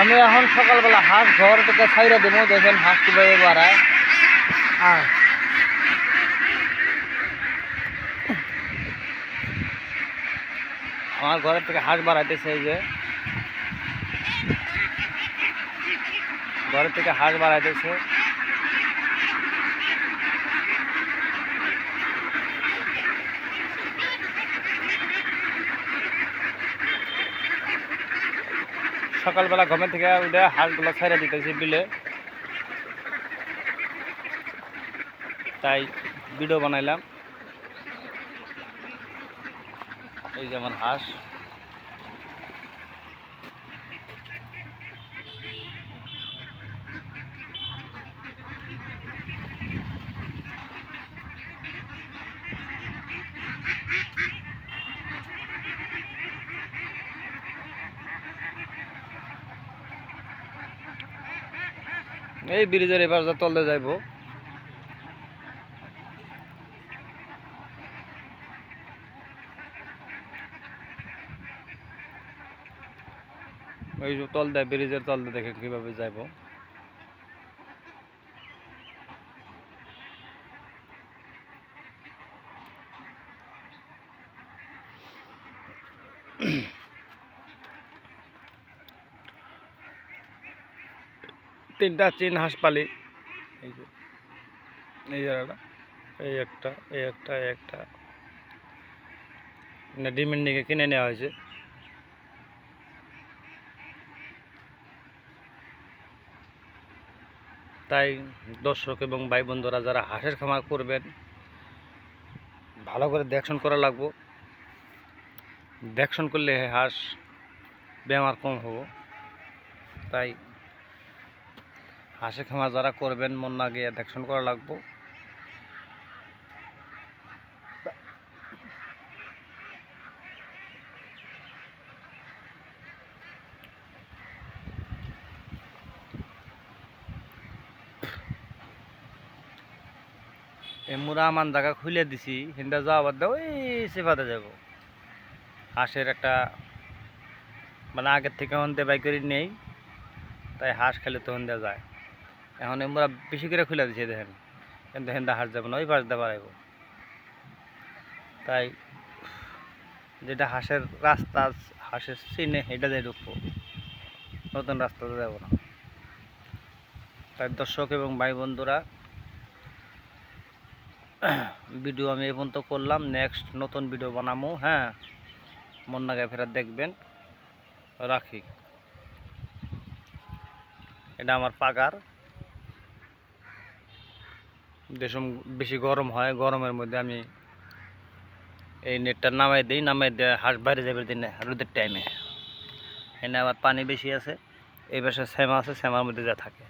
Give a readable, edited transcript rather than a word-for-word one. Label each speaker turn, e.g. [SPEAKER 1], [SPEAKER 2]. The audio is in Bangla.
[SPEAKER 1] আমি এখন সকালবেলা হাঁস ঘর থেকে ছাইরা দেবো, দেখেন হাঁস কীভাবে বাড়ায়। আর আমার ঘরের থেকে হাঁস বাড়াইতেছে, এই যে ঘরের থেকে হাঁস বাড়াইতেছে। সকালবেলা ঘুমের থেকে উঠে হাঁসগুলো ছাইরা দিতেছি বিলে, তাই ভিডিও বানাইলাম। এই যেমন হাঁস, এই ব্রিজের এবার যা তলে যাইব। ওই যে তল দেয়, ব্রিজের তল দিয়ে দেখে কিভাবে যাইব। তিনটা চীন হাঁস পালি, এই যে এই জায়গাটা, এই একটা, এই একটা, এই একটা ডিমের নিকে কিনে নেওয়া হয়েছে। তাই দর্শক এবং ভাই বন্ধুরা যারা হাঁসের খামার করবেন, ভালো করে দেখশন করা লাগবো। দেখশন করলে হাঁস বেমার কম হবো। তাই হাঁসের খামার যারা করবেন, মন না গিয়ে দেখশন করা লাগবো। এমুরা আমার জায়গা খুলে দিছি, হিন্দা যাওয়ার দাও ওই সেফাতে যাব। হাঁসের একটা মানে আগের থেকে হন্দে বাই করে নেই, তাই হাঁস খেলে তো হন্দে যায়। এখন এমুরা বেশি করে খুলে দিছে, দেখেন কিন্তু হেন্দা হাঁস যাব না, ওই পাশ দিয়ে বাড়াইব। তাই যেটা হাঁসের রাস্তা, হাঁসের চিনে এটা দিয়ে ঢুকবো, নতুন রাস্তাতে যাব না। তাই দর্শক এবং ভাই বন্ধুরা, ভিডিও আমি এই পর্যন্ত করলাম, নেক্সট নতুন ভিডিও বানাবো। হ্যাঁ, মন না গায়ে ফেরত দেখবেন। রাখি, এটা আমার পাগার। যেসব বেশি গরম হয়, গরমের মধ্যে আমি এই নেটটা নামাই দিই, নামাই দিয়ে হাঁস বাইরে যাবে দিন রোদের টাইমে। এনে আবার পানি বেশি আছে, এই পাশে শ্যামা আছে, শ্যামার মধ্যে যা থাকে।